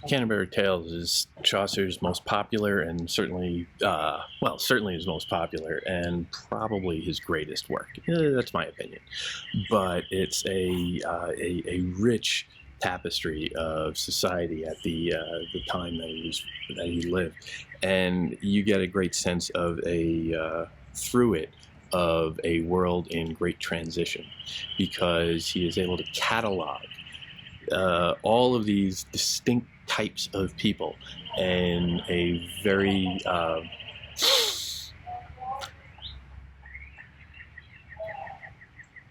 Canterbury Tales is Chaucer's most popular and certainly his most popular and probably his greatest work. That's my opinion. But it's a rich tapestry of society at the time that he lived, and you get a great sense of through it of a world in great transition, because he is able to catalog all of these distinct types of people in a very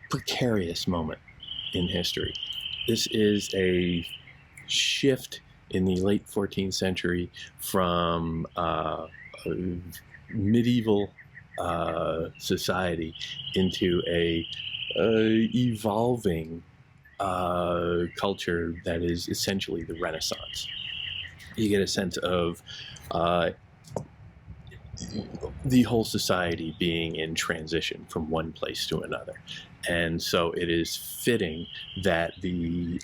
precarious moment in history. This is a shift in the late 14th century from medieval society into a evolving culture that is essentially the Renaissance. You get a sense of the whole society being in transition from one place to another, and so it is fitting that the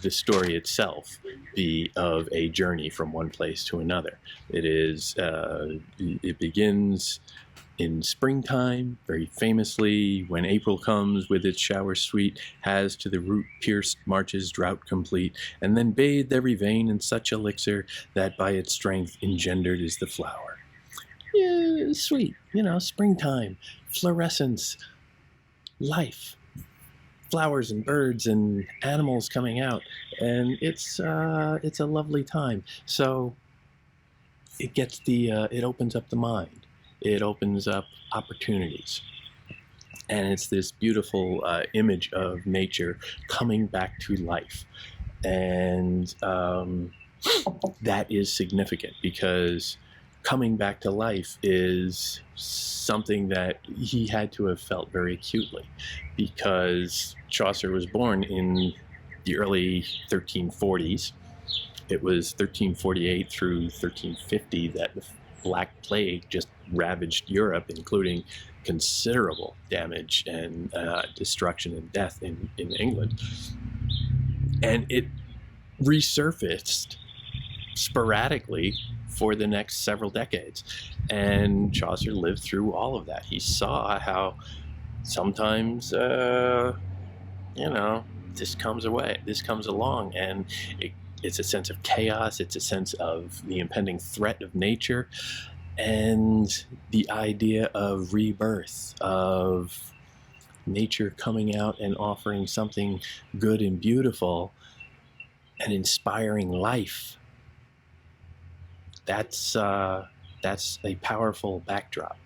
story itself be of a journey from one place to another. It begins in springtime, very famously, when April comes with its shower sweet, has to the root pierced marches drought complete, and then bathed every vein in such elixir that by its strength engendered is the flower. Yeah, sweet, springtime, fluorescence, life, flowers and birds and animals coming out, and it's a lovely time. So it opens up the mind. It opens up opportunities. And it's this beautiful image of nature coming back to life. And that is significant, because coming back to life is something that he had to have felt very acutely, because Chaucer was born in the early 1340s. It was 1348 through 1350 that the Black Plague just ravaged Europe, including considerable damage and destruction and death in England. And it resurfaced sporadically for the next several decades. And Chaucer lived through all of that. He saw how sometimes, this comes along, and it's a sense of chaos. It's a sense of the impending threat of nature, and the idea of rebirth, of nature coming out and offering something good and beautiful and inspiring life. That's a powerful backdrop.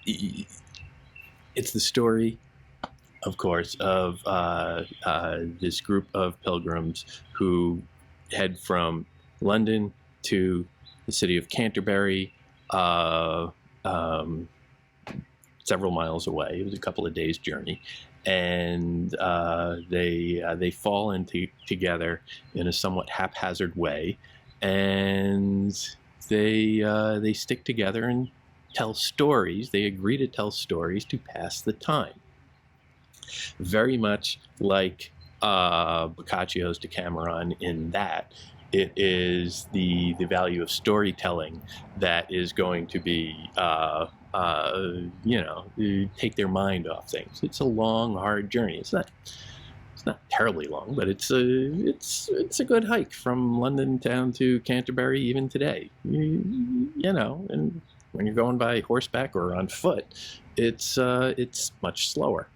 It's the story, of course, of this group of pilgrims who head from London to the city of Canterbury, several miles away. It was a couple of days' journey, and they fall into together in a somewhat haphazard way, and they stick together and tell stories. They agree to tell stories to pass the time. Very much like Boccaccio's Decameron, in that it is the value of storytelling that is going to be take their mind off things. It's a long, hard journey. It's not terribly long, but it's a good hike from London down to Canterbury even today. And when you're going by horseback or on foot, it's much slower.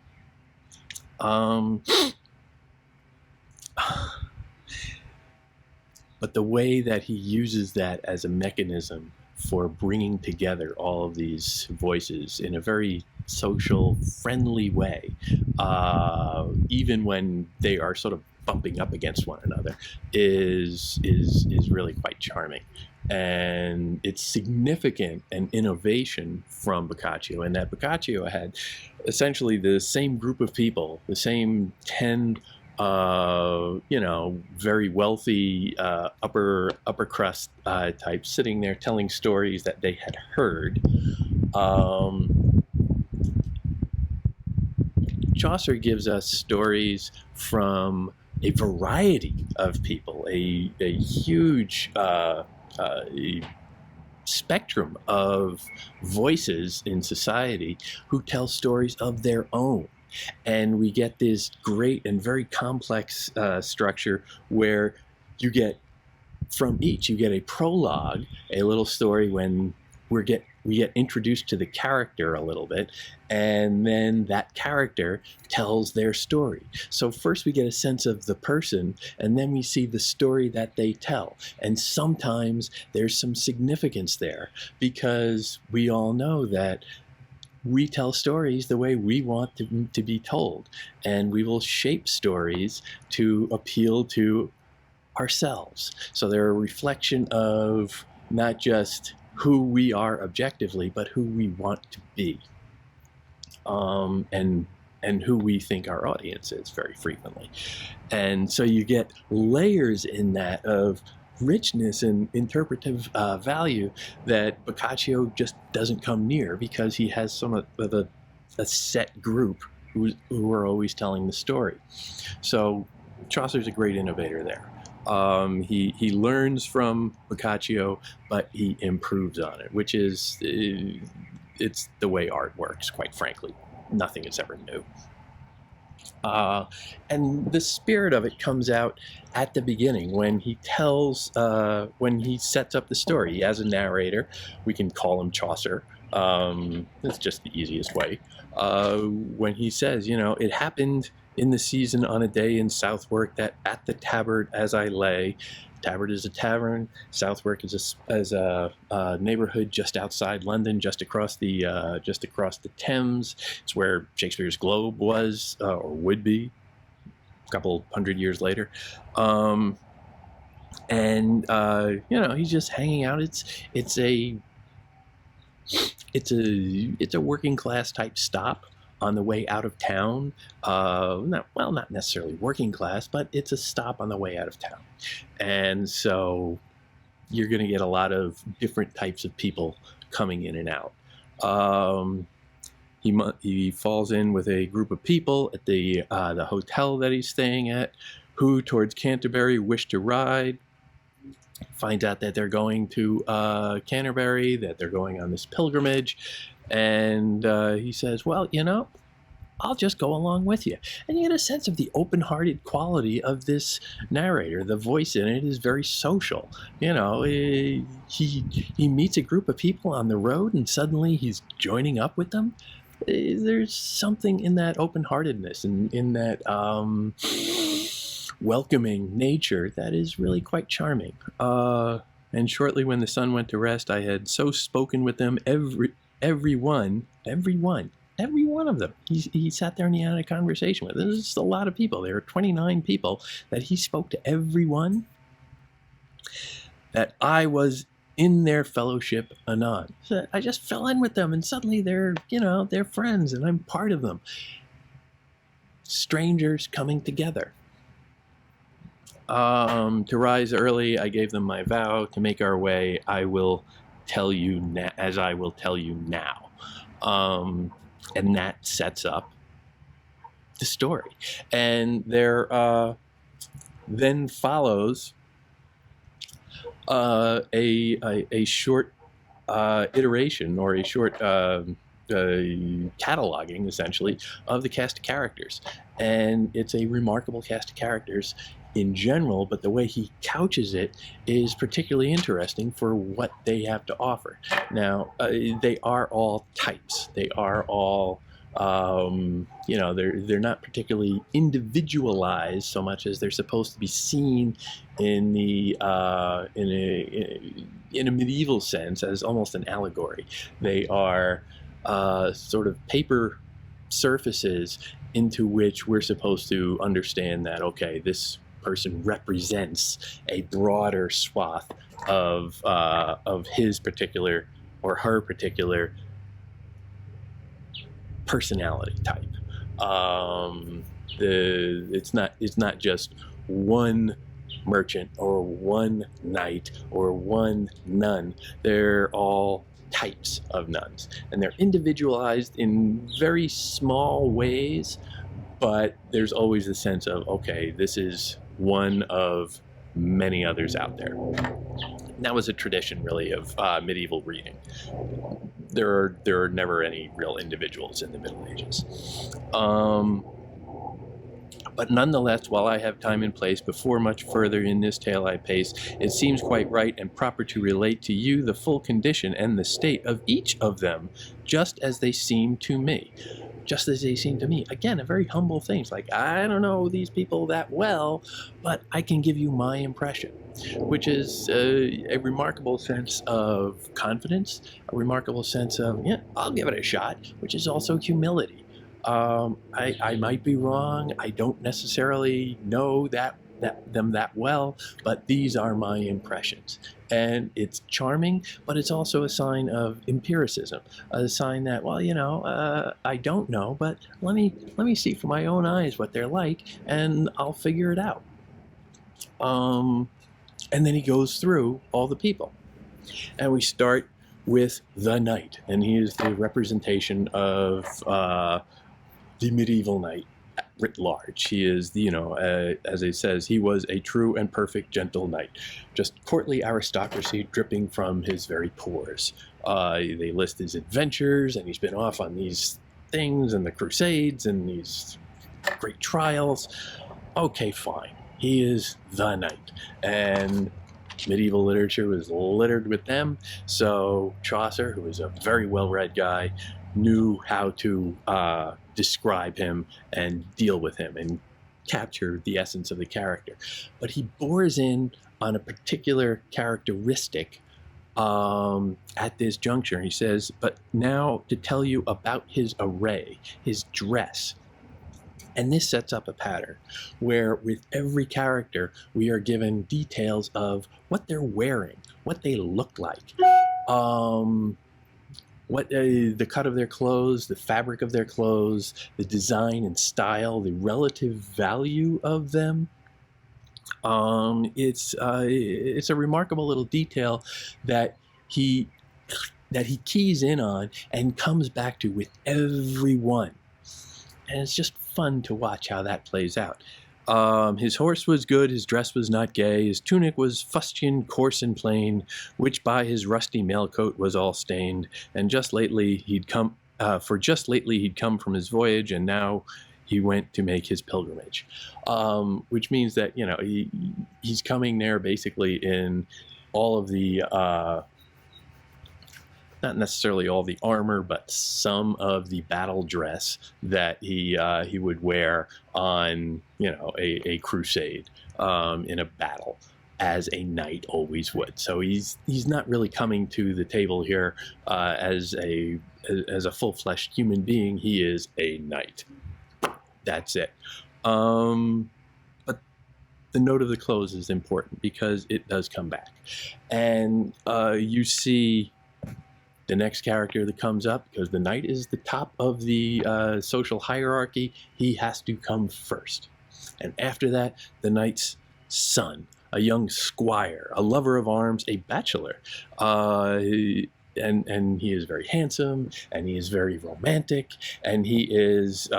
But the way that he uses that as a mechanism for bringing together all of these voices in a very social, friendly way, even when they are sort of bumping up against one another, is really quite charming. And it's significant an innovation from Boccaccio, and that Boccaccio had essentially the same group of people, the same 10 very wealthy upper crust types sitting there telling stories that they had heard. Chaucer gives us stories from a variety of people, a huge spectrum of voices in society who tell stories of their own. And we get this great and very complex structure where you get from each, you get a prologue, a little story when we get introduced to the character a little bit, and then that character tells their story. So first we get a sense of the person, and then we see the story that they tell. And sometimes there's some significance there, because we all know that we tell stories the way we want to be told, and we will shape stories to appeal to ourselves. So they're a reflection of not just who we are objectively, but who we want to be, and who we think our audience is very frequently. And so you get layers in that of richness and interpretive value that Boccaccio just doesn't come near, because he has some of a set group who are always telling the story. So Chaucer's a great innovator there. He learns from Boccaccio, but he improves on it, which is it's the way art works, quite frankly. Nothing is ever new. And the spirit of it comes out at the beginning when he sets up the story. He has a narrator. We can call him Chaucer. It's just the easiest way. When he says, it happened in the season on a day in Southwark that at the tabard as I lay. Tabard is a tavern. Southwark is a neighborhood just outside London, just across the Thames. It's where Shakespeare's Globe was, or would be, a couple hundred years later. He's just hanging out. It's a working class type stop on the way out of town. Not necessarily working class, but it's a stop on the way out of town. And so you're going to get a lot of different types of people coming in and out. He falls in with a group of people at the hotel that he's staying at, who towards Canterbury wish to ride. Finds out that they're going to Canterbury, that they're going on this pilgrimage. And he says, well, I'll just go along with you. And you get a sense of the open-hearted quality of this narrator. The voice in it is very social. He meets a group of people on the road, and suddenly he's joining up with them. There's something in that open-heartedness and in that welcoming nature that is really quite charming. And shortly when the sun went to rest, I had so spoken with them, every one of them. He sat there and he had a conversation with. There's just a lot of people. There are 29 people that he spoke to, everyone, that I was in their fellowship anon. So I just fell in with them, and suddenly they're friends, and I'm part of them. Strangers coming together. To rise early, I gave them my vow. To make our way, I will tell you as I will tell you now. And that sets up the story. And there then follows a short iteration, or a short cataloging, essentially, of the cast of characters. And it's a remarkable cast of characters in general, but the way he couches it is particularly interesting for what they have to offer. Now, they are all types. They are all, they're not particularly individualized so much as they're supposed to be seen in a medieval sense as almost an allegory. They are sort of paper surfaces into which we're supposed to understand that, okay, this person represents a broader swath of his particular or her particular personality type. It's not just one merchant or one knight or one nun. They're all types of nuns, and they're individualized in very small ways, but there's always the sense of, okay, this is one of many others out there. And that was a tradition, really, of medieval reading. There are never any real individuals in the Middle Ages. But nonetheless, while I have time and place, before much further in this tale I pace, it seems quite right and proper to relate to you the full condition and the state of each of them, just as they seem to me. Just as they seem to me. Again, a very humble thing. It's like, I don't know these people that well, but I can give you my impression, which is a remarkable sense of confidence, a remarkable sense of, yeah, I'll give it a shot, which is also humility. I might be wrong. I don't necessarily know them that well, but these are my impressions. And it's charming, but it's also a sign of empiricism, a sign that, well, I don't know, but let me see for my own eyes what they're like, and I'll figure it out. And then he goes through all the people, and we start with the knight, and he is the representation of the medieval knight writ large. He is, as it says, he was a true and perfect gentle knight, just courtly aristocracy dripping from his very pores. They list his adventures, and he's been off on these things and the crusades and these great trials. Okay, fine. He is the knight, and medieval literature was littered with them. So Chaucer, who was a very well-read guy, knew how to describe him and deal with him and capture the essence of the character. But he bores in on a particular characteristic at this juncture. He says, but now to tell you about his array, his dress. And this sets up a pattern where with every character, we are given details of what they're wearing, what they look like, what the cut of their clothes, the fabric of their clothes, the design and style, the relative value of them. It's a remarkable little detail that he keys in on and comes back to with every one. And it's just fun to watch how that plays out. His horse was good, his dress was not gay, his tunic was fustian, coarse and plain, which by his rusty mailcoat was all stained, and just lately he'd come from his voyage, and now he went to make his pilgrimage. Which means that, he's coming there basically in all of the not necessarily all the armor, but some of the battle dress that he would wear on, a crusade, in a battle, as a knight always would. So he's not really coming to the table here as a full-fleshed human being. He is a knight. That's it. But the note of the clothes is important because it does come back, and you see the next character that comes up, because the knight is the top of the social hierarchy, he has to come first. And after that, the knight's son, a young squire, a lover of arms, a bachelor. And he is very handsome, and he is very romantic, and he is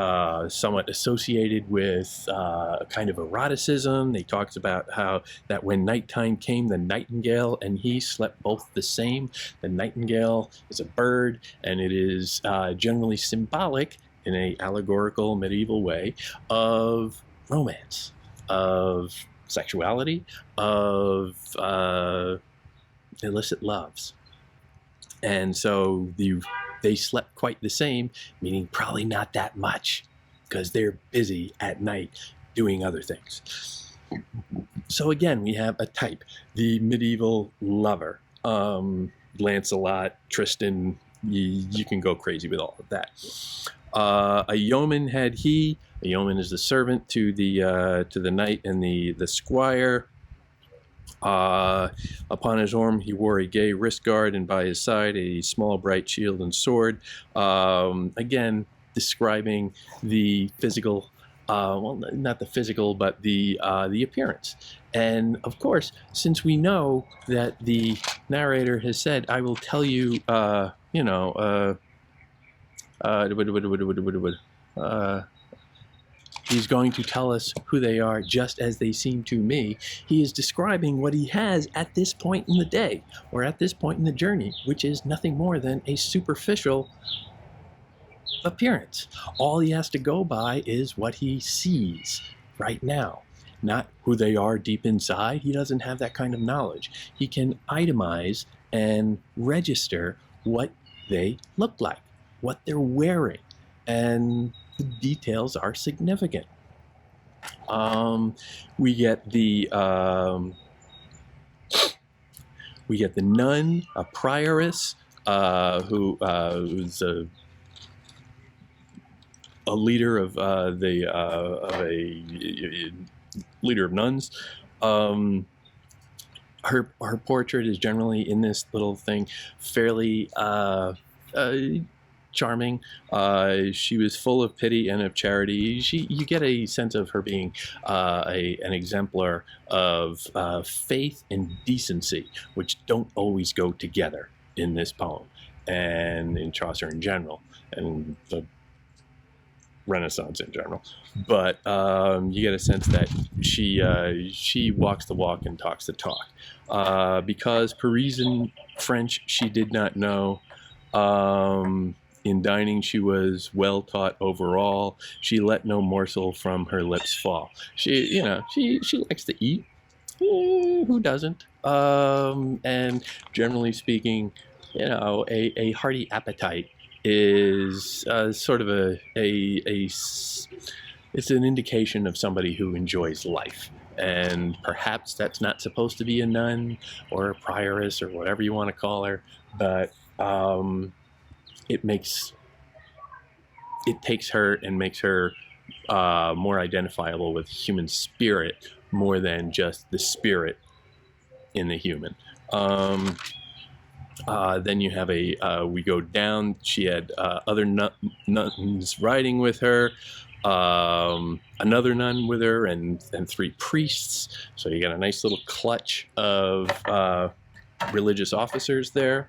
somewhat associated with a kind of eroticism. He talks about how that when nighttime came, the nightingale and he slept both the same. The nightingale is a bird, and it is generally symbolic in a allegorical medieval way of romance, of sexuality, of illicit loves. And so they slept quite the same, meaning probably not that much, because they're busy at night doing other things. So again, we have a type, the medieval lover. Lancelot, Tristan, you can go crazy with all of that. A yeoman had he. A yeoman is the servant to the knight and the squire. Upon his arm he wore a gay wrist guard, and by his side a small bright shield and sword. Again, describing the physical, well, not the physical, but the appearance. And of course, since we know that the narrator has said, "I will tell you, He's going to tell us who they are just as they seem to me. He is describing what he has at this point in the day, or at this point in the journey, which is nothing more than a superficial appearance. All he has to go by is what he sees right now, not who they are deep inside. He doesn't have that kind of knowledge. He can itemize and register what they look like, what they're wearing, and the details are significant. We get the nun, a prioress, who's a leader of a leader of nuns. Her portrait is generally in this little thing fairly charming. She was full of pity and of charity. You get a sense of her being an exemplar of faith and decency, which don't always go together in this poem and in Chaucer in general, and the Renaissance in general. But you get a sense that she walks the walk and talks the talk. Because Parisian French she did not know. In dining she was well taught overall. She let no morsel from her lips fall. She likes to eat. Who doesn't? And generally speaking, a hearty appetite is sort of it's an indication of somebody who enjoys life. And perhaps that's not supposed to be a nun or a prioress or whatever you want to call her, but it takes her and makes her more identifiable with human spirit more than just the spirit in the human. Then you have we go down, she had other nuns riding with her, another nun with her, and 3 priests. So you got a nice little clutch of religious officers there.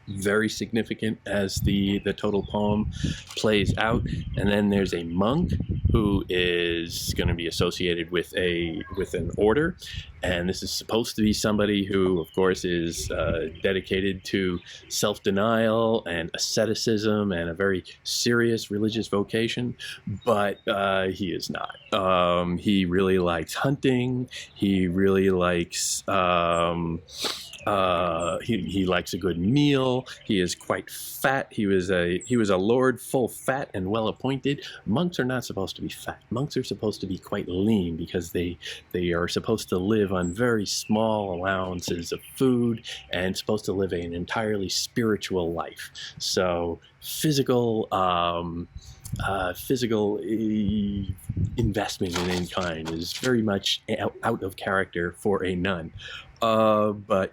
Very significant as the total poem plays out. And then there's a monk who is going to be associated with an order, and this is supposed to be somebody who, of course, is dedicated to self-denial and asceticism and a very serious religious vocation, but he is not. He really likes hunting. He really likes he likes a good meal. He is quite fat. He was a lord, full fat and well appointed. Monks are not supposed to be fat. Monks are supposed to be quite lean because they are supposed to live on very small allowances of food and supposed to live an entirely spiritual life. So physical investment in any kind is very much out of character for a nun. But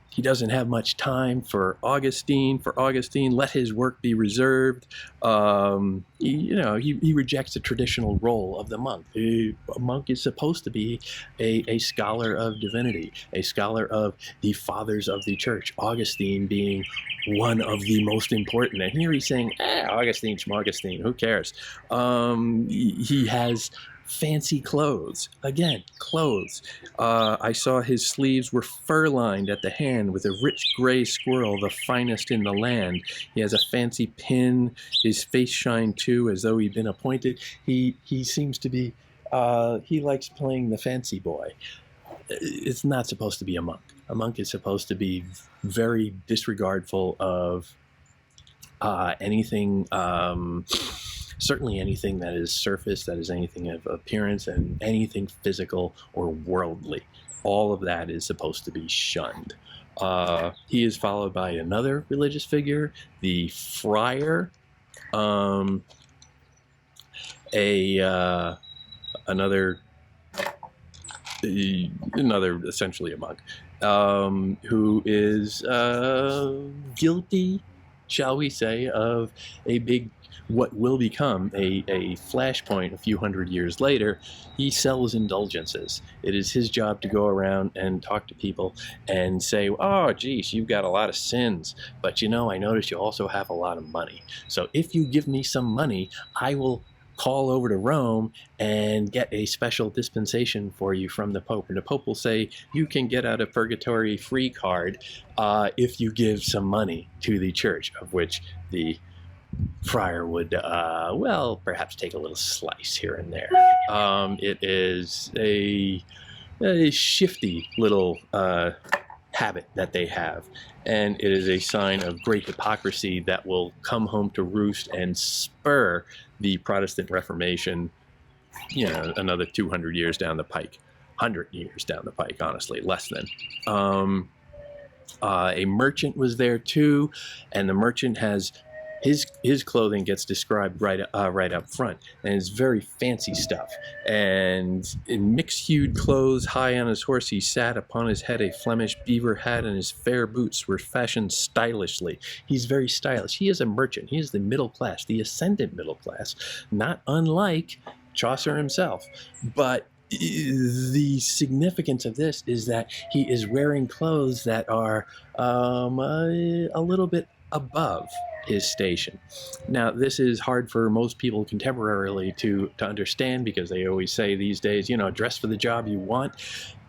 he doesn't have much time for Augustine. For Augustine, let his work be reserved. He rejects the traditional role of the monk. A monk is supposed to be a scholar of divinity, a scholar of the fathers of the church, Augustine being one of the most important. And here he's saying, Augustine, Schmaugustine, who cares? He has fancy clothes. Again, clothes. I saw his sleeves were fur-lined at the hand with a rich gray squirrel, the finest in the land. He has a fancy pin. His face shined too, as though he'd been appointed. He seems to be, he likes playing the fancy boy. It's not supposed to be a monk. A monk is supposed to be very disregardful of anything, certainly anything that is surface, that is anything of appearance, and anything physical or worldly. All of that is supposed to be shunned. He is followed by another religious figure, the friar, another essentially a monk, who is guilty, shall we say, of what will become a flashpoint a few hundred years later. He sells indulgences. It is his job to go around and talk to people and say, oh, geez, you've got a lot of sins, but I notice you also have a lot of money. So if you give me some money, I will call over to Rome and get a special dispensation for you from the Pope. And the Pope will say, you can get out a purgatory free card if you give some money to the church, of which the friar would, well, perhaps take a little slice here and there. It is a shifty little habit that they have, and it is a sign of great hypocrisy that will come home to roost and spur the Protestant Reformation, you know, another 200 years down the pike, 100 years down the pike, honestly, less than. A merchant was there too, and the merchant has his clothing gets described right up front, and it's very fancy stuff. And in mixed-hued clothes, high on his horse, he sat. Upon his head a Flemish beaver hat, and his fair boots were fashioned stylishly. He's very stylish. He is a merchant. He is the middle class, the ascendant middle class, not unlike Chaucer himself. But the significance of this is that he is wearing clothes that are a little bit above his station. Now, this is hard for most people contemporarily to understand, because they always say these days, you know, dress for the job you want.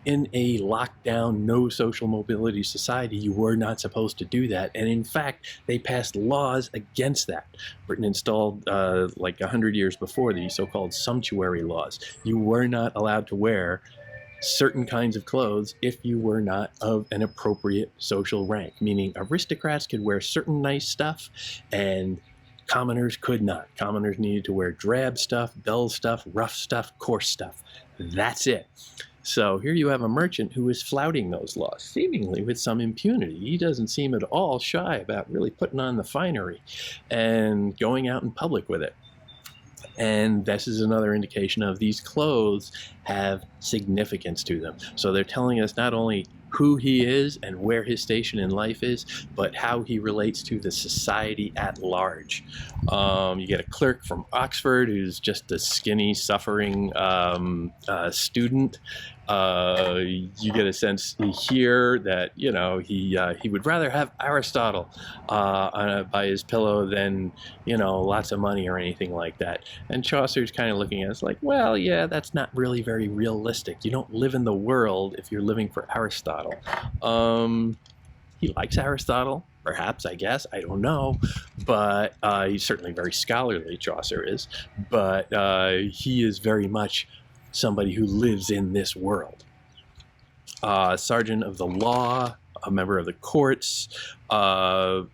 In a lockdown, no social mobility society, you were not supposed to do that. And in fact, they passed laws against that. Britain installed, like 100 years before, the so-called sumptuary laws. You were not allowed to wear certain kinds of clothes if you were not of an appropriate social rank, meaning aristocrats could wear certain nice stuff and commoners could not. Commoners needed to wear drab stuff, dull stuff, rough stuff, coarse stuff. That's it. So here you have a merchant who is flouting those laws, seemingly with some impunity. He doesn't seem at all shy about really putting on the finery and going out in public with it. And this is another indication of these clothes have significance to them. So they're telling us not only who he is and where his station in life is, but how he relates to the society at large. You get a clerk from Oxford who's just a skinny, suffering student. You get a sense here that, you know, he would rather have Aristotle by his pillow than, you know, lots of money or anything like that. And Chaucer's kind of looking at us like, well, yeah, that's not really very realistic. You don't live in the world if you're living for Aristotle. He likes Aristotle, perhaps, I guess, I don't know, but he's certainly very scholarly, Chaucer is, but he is very much somebody who lives in this world. Sergeant of the law, a member of the courts. Let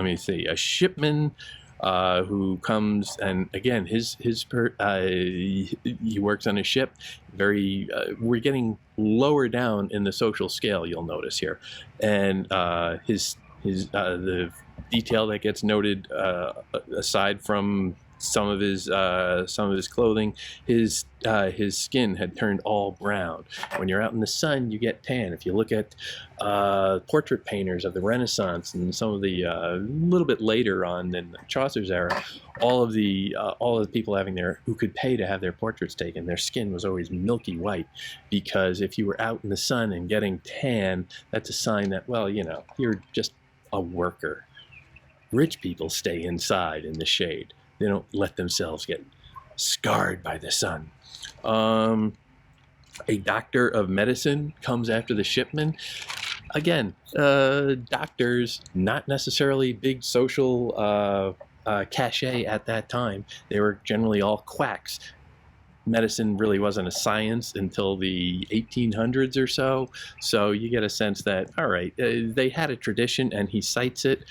me see, a shipman who comes, and again, he works on a ship. We're getting lower down in the social scale, you'll notice here, and the detail that gets noted, aside from some of his clothing, his skin had turned all brown. When you're out in the sun, you get tan. If you look at portrait painters of the Renaissance and some of the little bit later on than Chaucer's era, all of the people who could pay to have their portraits taken, their skin was always milky white, because if you were out in the sun and getting tan, that's a sign that, well, you know, you're just a worker. Rich people stay inside in the shade. They don't let themselves get scarred by the sun. A doctor of medicine comes after the shipman. Again, doctors, not necessarily big social cachet at that time. They were generally all quacks. Medicine really wasn't a science until the 1800s or so. So you get a sense that, all right, they had a tradition, and he cites it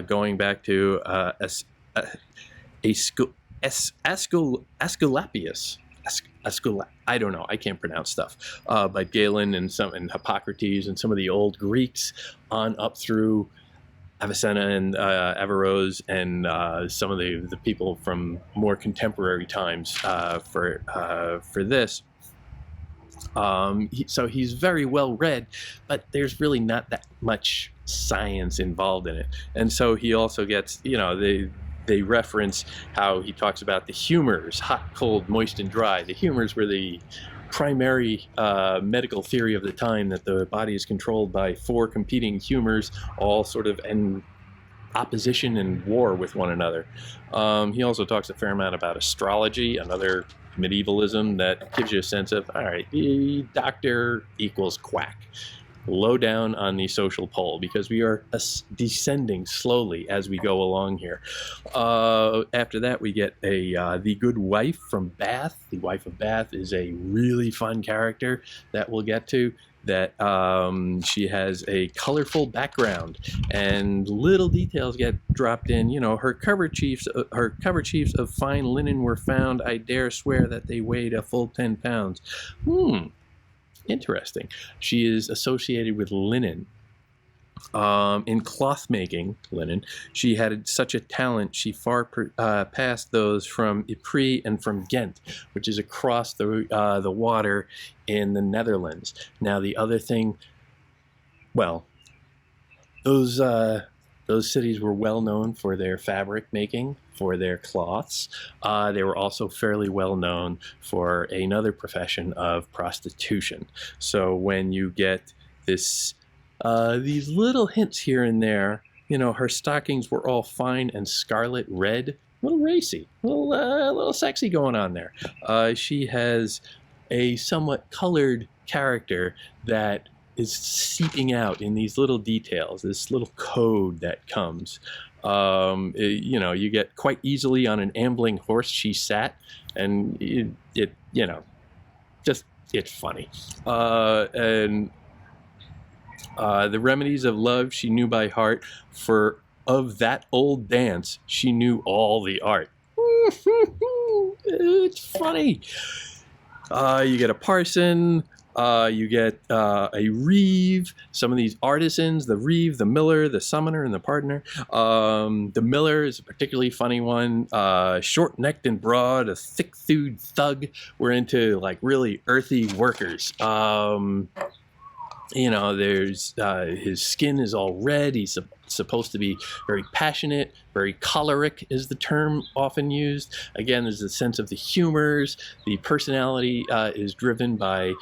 going back to Aesculapius. I don't know, I can't pronounce stuff. By Galen and Hippocrates and some of the old Greeks on up through Avicenna and Averroes and some of the people from more contemporary times for this. So he's very well read, but there's really not that much science involved in it. And so he also gets, you know, they reference how he talks about the humors, hot, cold, moist, and dry. The humors were the primary medical theory of the time, that the body is controlled by 4 competing humors, all sort of opposition and war with one another. He also talks a fair amount about astrology, another medievalism that gives you a sense of, all right, doctor equals quack. Low down on the social pole, because we are descending slowly as we go along here. After that, we get the good wife from Bath. The wife of Bath is a really fun character that we'll get to. That she has a colorful background, and little details get dropped in. You know, her cover chiefs of fine linen were found. I dare swear that they weighed a full 10 pounds. Interesting. She is associated with linen. In cloth making, linen, she had such a talent, she far passed those from Ypres and from Ghent, which is across the water in the Netherlands. Now, the other thing, well, those cities were well known for their fabric making, for their cloths. They were also fairly well known for another profession of prostitution. So when you get these little hints here and there, you know, her stockings were all fine and scarlet red, a little racy, a little sexy going on there. She has a somewhat colored character that is seeping out in these little details, this little code that comes. You know, you get quite easily on an ambling horse she sat, and it you know, just, it's funny. And the remedies of love she knew by heart, for of that old dance she knew all the art. It's funny. You get a parson, you get a reeve, some of these artisans, the reeve, the miller, the summoner, and the pardoner. The miller is a particularly funny one. Short-necked and broad, a thick-thewed thug. We're into like really earthy workers. You know, there's his skin is all red. He's supposed to be very passionate, very choleric is the term often used. Again, there's a sense of the humors. The personality is driven by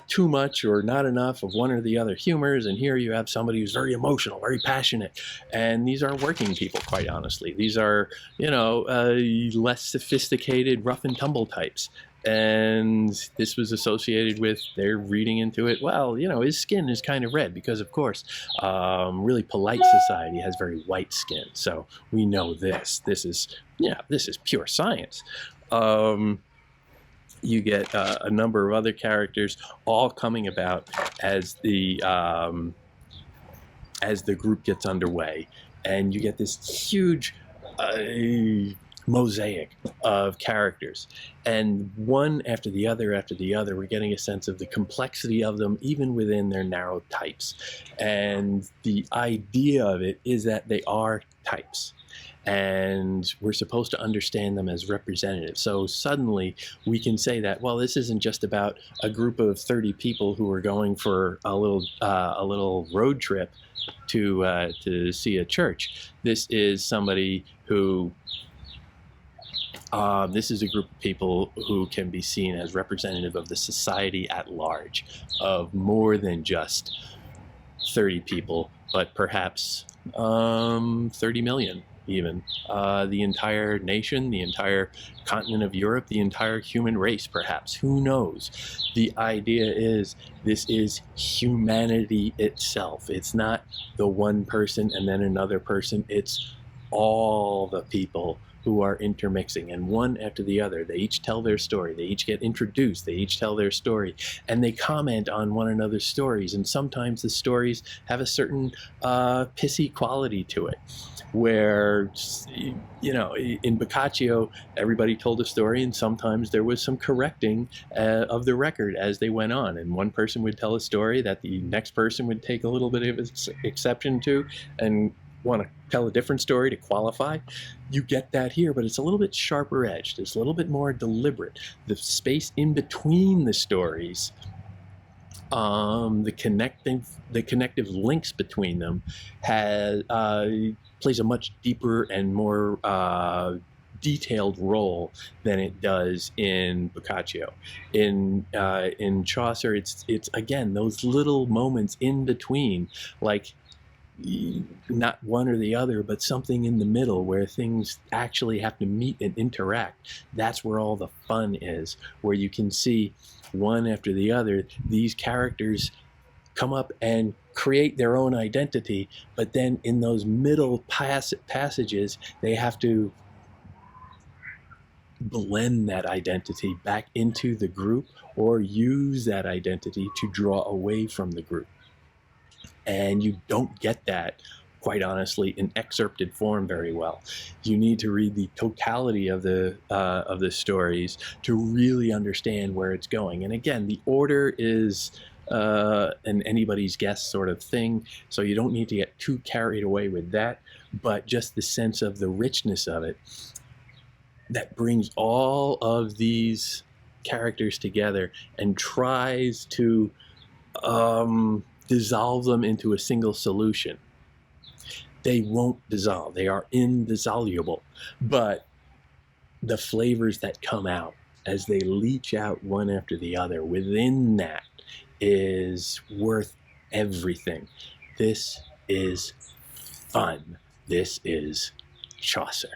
too much or not enough of one or the other humors. And here you have somebody who's very emotional, very passionate. And these are working people, quite honestly. These are, you know, less sophisticated, rough and tumble types. And this was associated with their reading into it. Well, you know, his skin is kind of red because, of course, really polite society has very white skin. So we know this. This is pure science. You get a number of other characters all coming about as the group gets underway, and you get this huge mosaic of characters, and one after the other, we're getting a sense of the complexity of them, even within their narrow types. And the idea of it is that they are types, and we're supposed to understand them as representative. So suddenly we can say that, well, this isn't just about a group of 30 people who are going for a little road trip to see a church. This is somebody who this is a group of people who can be seen as representative of the society at large, of more than just 30 people, but perhaps 30 million even. The entire nation, the entire continent of Europe, the entire human race, perhaps. Who knows? The idea is this is humanity itself. It's not the one person and then another person. It's all the people who are intermixing, and one after the other. They each tell their story. They each get introduced. They each tell their story, and they comment on one another's stories. And sometimes the stories have a certain pissy quality to it, where, you know, in Boccaccio, everybody told a story, and sometimes there was some correcting of the record as they went on. And one person would tell a story that the next person would take a little bit of exception to, and want to tell a different story to qualify. You get that here, but it's a little bit sharper edged. It's a little bit more deliberate. The space in between the stories, the connective links between them plays a much deeper and more detailed role than it does in Boccaccio. In Chaucer, it's again those little moments in between, like not one or the other, but something in the middle where things actually have to meet and interact. That's where all the fun is, where you can see one after the other, these characters come up and create their own identity, but then in those middle passages, they have to blend that identity back into the group or use that identity to draw away from the group. And you don't get that, quite honestly, in excerpted form very well. You need to read the totality of the stories to really understand where it's going. And again, the order is an anybody's guess sort of thing, so you don't need to get too carried away with that, but just the sense of the richness of it that brings all of these characters together and tries to dissolve them into a single solution. They won't dissolve. They are indissoluble. But the flavors that come out as they leach out one after the other within that is worth everything. This is fun. This is Chaucer.